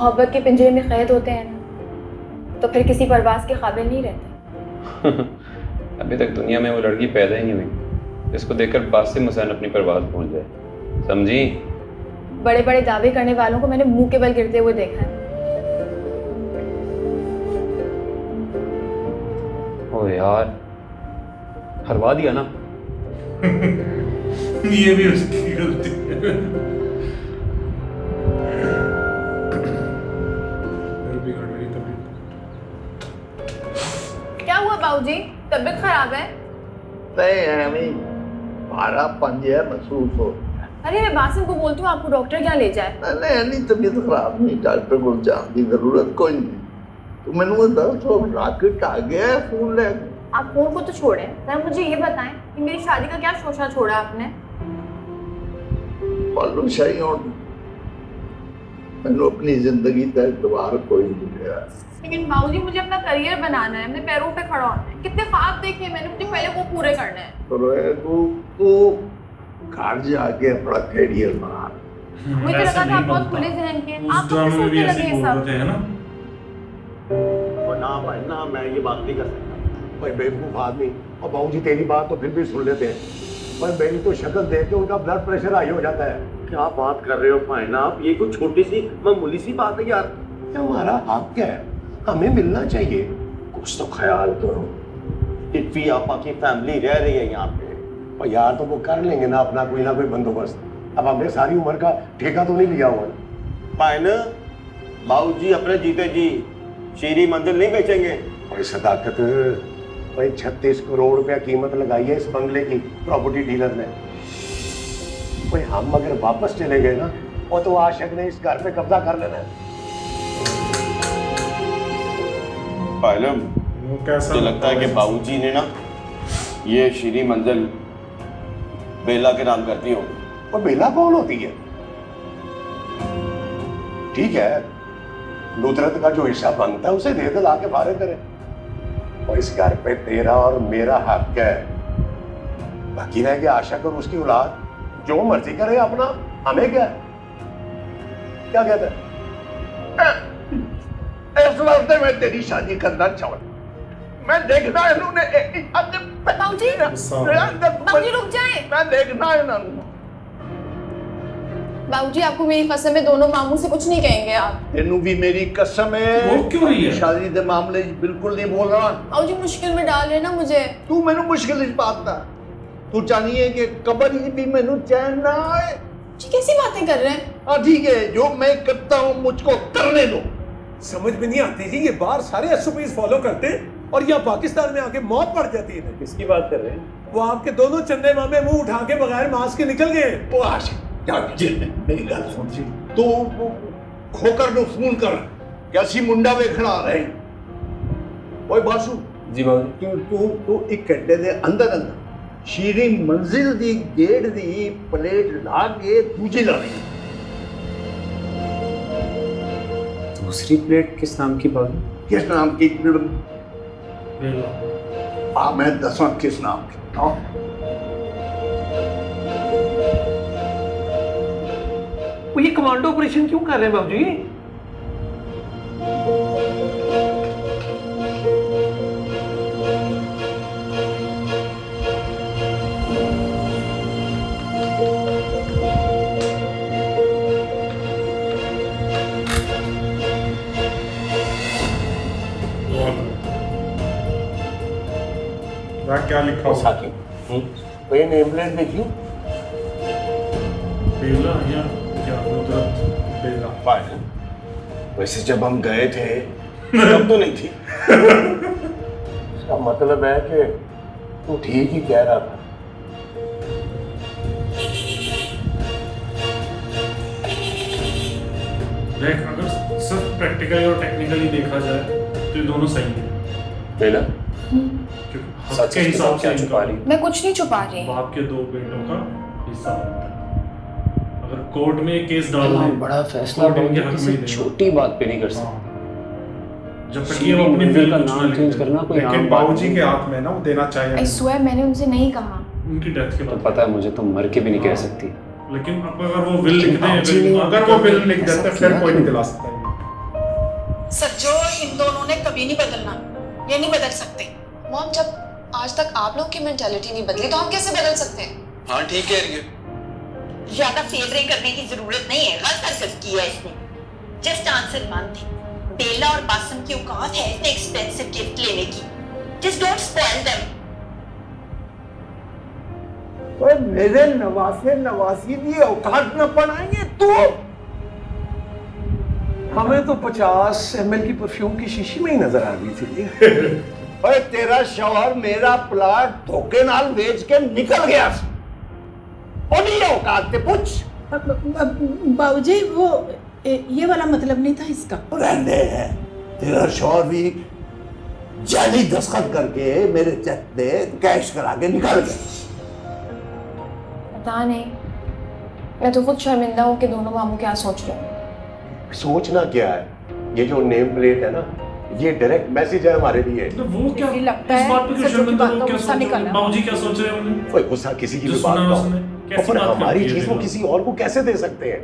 मोहब्बत के पिंजरे में कैद होते हैं ना, तो फिर किसी परवाज़ के काबिल नहीं रहते। अभी तक दुनिया में वो लड़की पैदा ही नहीं हुई जिसको देखकर बासिम हुसैन अपनी परवाज़ भूल जाए, समझी? बड़े बड़े दावे करने वालों को मैंने मुंह के बल गिरते हुए देखा है। ओ यार, हरवा दिया ना। ये भी उसकी गलती है। क्या हुआ बाबूजी, तबीयत खराब है? नहीं, भारा पंजे महसूस हो। अरे मैं बासिम को बोलती हूँ आपको डॉक्टर क्या ले जाए। नहीं, तबीयत खराब नहीं, डॉक्टर को जाने की जरूरत कोई नहीं। तो मैंने दस रॉकेट आ गया फोन ले। आप फोन को तो छोड़ें, सर मुझे ये बताएं कि मेरी शादी का क्या शोशा छोड़ा आपने? मालूम सही हो, मैंने अपनी जिंदगी का एतबार कोई नहीं लिया। लेकिन बाबूजी मुझे अपना करियर बनाना है, अपने पैरों पे खड़ा होना है। कितने ख्वाब देखे मैंने, मुझे पहले वो पूरे करने हैं। तो घर जाके अपना करियर बना। मुझे लगा था आप बहुत खुले जहन के, आप तो सोचने लगे ये सब। है ना? ना भाई ना, मैं ये बात नहीं कर सकता भाई, बेवकूफ आदमी। और बाबूजी तेरी बात तो फिर भी सुन लेते हैं, पर मेरी तो शक्ल देख के उनका ब्लड प्रेशर हाई हो जाता है। क्या बात कर रहे हो भाई ना आप, ये कुछ छोटी सी मामूली सी बात है यार। हमारा हक है, हमें मिलना चाहिए, कुछ तो ख्याल करो। टिप्पी आपा की फैमिली रह रही है यहाँ पे, और यार तो वो कर लेंगे ना अपना कोई ना कोई बंदोबस्त। अब हमने सारी उम्र का ठेका तो नहीं लिया हुआ भाई ना। बाबूजी अपने जीते जी शीरी मंजिल नहीं बेचेंगे। भाई सदाकत, भाई 36 करोड़ रुपया कीमत लगाई है इस बंगले की प्रॉपर्टी डीलर ने। भाई हम अगर वापस चले गए ना, वो तो आशिक ने इस घर पे कब्जा कर लेना है। पायलम, मुझे लगता है कि बाबूजी ने ना ये शीरी मंजिल बेला के नाम करती हो। और बेला कौन होती है? ठीक है, नुसरत का जो हिस्सा बनता है उसे दे दे, लाके फारिग करे। और इस घर पे तेरा और मेरा हक है। बाकी रह गया आशिक और उसकी औलाद, जो मर्जी करे अपना, हमें क्या क्या कहता है? इस वास्ते मैं तेरी शादी करना चाहता। मैं देखना है इन्होंने बाबूजी रुक जाए। मैं देखना है इन्होंने। बाबूजी आपको मेरी कसम है, दोनों मामू से कुछ नहीं कहेंगे आप। तेनू भी मेरी कसम है, वो क्यों नहीं है? शादी के मामले बिल्कुल नहीं बोल रहा। बाबूजी मुश्किल में डाल रहे ना मुझे। तू मैनू मुश्किल इस बात ना, तू चाहनी है कि कबर ही भी मैनू चैन ना आए। जी कैसी बातें कर रहे हैं? हाँ ठीक है, जो मैं करता हूँ मुझको करने दो। समझ में नहीं आती जी, ये बाहर सारे एसओपीज फॉलो करते हैं और यहाँ पाकिस्तान में आके मौत पड़ जाती है। किसकी बात कर रहे हैं? वो आपके दोनों चंदे मामे मुंह उठा के बगैर मास्क के निकल गए। वो आशिक मेरी गल सुन सी, तू खोकर नु फोन कर कि असी मुंडा वेखण आ रहे हैं। ओए बासु जी बाबू। तू एक घंटे दे अंदर अंदर शीरी मंजिल दी गेट दी प्लेट ला के दूजी लानी। दूसरी प्लेट किस नाम की बाबू? किस नाम की? बेला। मैं दसा किस नाम की। वो ये कमांडो ऑपरेशन क्यों कर रहे हैं बाबूजी? क्या लिखा हुआ? साकी, तो ये नेम प्लेट देखियो। बेला या क्या नुसरत बेला? पायल, वैसे जब हम गए थे तब तो नहीं थी। इसका मतलब है कि तू ठीक ही कह रहा था। देख, अगर सिर्फ प्रैक्टिकली और टेक्निकली देखा जाए तो ये दोनों सही है। बेला, हक सच के हिसाब से क्या छुपा रही? मैं कुछ नहीं छुपा रही। बाप के दो बेटों का हिस्सा बनता है। अगर कोर्ट में एक केस डाल दे, बड़ा फैसला कोर्ट इनके हक में किसी ही देगा। छोटी बात पे नहीं कर सकता। हाँ। जब तक ये शीरी वो अपनी मंजिल दिल का कुछ नाम ना लिख चेंज दे। करना कोई लेकिन आम बात बाबूजी नहीं के है। हाथ में ना वो देना चाहिए। आई स्वेयर मैंने उनसे नहीं कहा। उनकी डेथ के तो बाद पता है मुझे, तुम मर के भी नहीं कह सकती। लेकिन अब अगर वो विल लिख बाबूजी ने दें, अगर वो बिल लिख ऐसा देते फिर किया कोई नहीं क्यों? दिला सकता है। सज्जो, इन दोनों ने कभी नहीं बदलना, ये नहीं बदल सकते। मॉम, जब आज तक आप लोग की मेंटालिटी नहीं बदली तो हम कैसे बदल सकते हैं? हाँ ठीक कह रही है। ज्यादा फेवरिंग करने की जरूरत नहीं है, गलत हरकत की है इसने। जस्ट आंसर वन थी, बेला और बासम की औकात है इतने एक्सपेंसिव गिफ्ट लेने की। Just don't spoil them. ओए मेरे नवासे नवासी की औकात न बनाएंगे तो हमें तो 50 ml की परफ्यूम की शीशी में ही नजर आ रही थी। ओए तेरा शौहर मेरा प्लाट धोखे नाल बेच के निकल गया। नहीं औकात ते पूछ। बाबूजी, वो ये वाला मतलब नहीं था इसका। रहने हैं, तेरा शौहर भी जाली दस्तखत करके मेरे चेक पे कैश करा के निकल गया। पता नहीं, मैं तो खुद शर्मिंदा हूँ कि दोनों मामू क्या सोच रहे हैं। सोचना क्या है, ये जो नेम प्लेट है ना, ये डायरेक्ट मैसेज है हमारे लिए। तो वो क्या लगता इस है बात पे क्यों सच्चों की शर्मिंदा बात हो? का क्या गुस्सा सोच रहे निकालना। हो? बाबूजी क्या सोच रहे हैं उन्हें? कोई गुस्सा किसी की जो भी बात सुना का उसने, हो, कैसी पर बात हमारी करती है चीज वो देखो। किसी और को कैसे दे सकते हैं?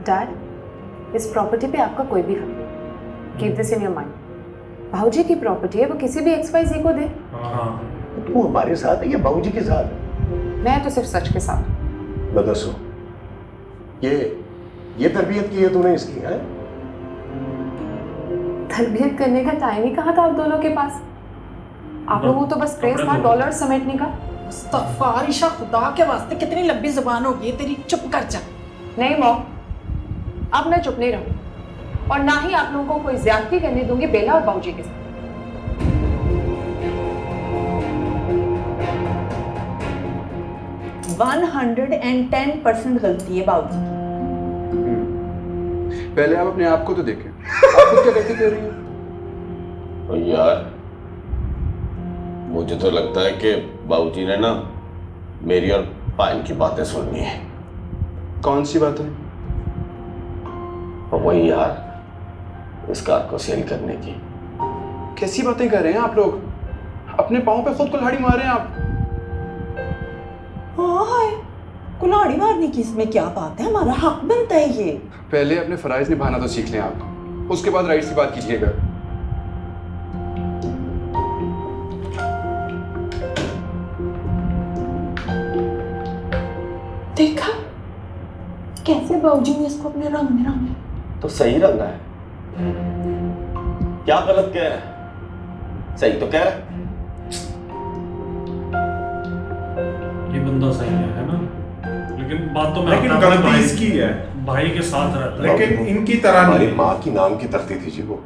डैड, इस प्रॉपर्टी पे आपका कोई भी हक नहीं। Keep this in your mind. भाऊजी की प्रॉपर्टी है, वो किसी भी XYZ को दे। हाँ तू हमारे साथ है या बाबूजी के साथ है? मैं तो सिर्फ सच के साथ। बताओ, ये तरबियत की है तूने इसकी है? तरबियत करने का टाइम ही कहाँ था आप दोनों के पास? आप लोगों को तो बस क्रेज था डॉलर समेटने का। मुस्तफा, ईशा, खुदा के वास्ते कितनी लंबी जुबान होगी तेरी, चुप कर जा। नहीं मॉम, अब मैं चुप नहीं रहूं और ना ही आप लोगों को कोई ज्यादती करने दूंगी बेला और बाबूजी के साथ। 110% गलती है बाबू। पहले आप अपने आप को तो देखें, आप खुद क्या कहती कह रही हैं? और यार मुझे तो लगता है कि बाबूजी ने ना मेरी और पाइन की बातें सुननी है। कौन सी बात है? और वही यार, इस कार को सेल करने की। कैसी बातें कर रहे हैं आप लोग? अपने पाँव पे खुद कुल्हाड़ी मार रहे हैं आप। हाँ, कुल्हाड़ी मारने की इसमें क्या बात है, हमारा हक बनता है ये। पहले अपने फराइज निभाना तो सीख लें आप, उसके बाद राइट की बात कीजिएगा। देखा कैसे बाबूजी ने इसको अपने रंग में रंगा। तो सही रंगा है, क्या गलत कह रहा है? सही तो कह रहा है। ये बंदा सही है ना? लेकिन बात तो मैं लेकिन अपने गलती भाई- इसकी है। भाई के साथ रहता है। लेकिन इनकी तरह हमारी नहीं। माँ की नाम की तख्ती थी जी वो।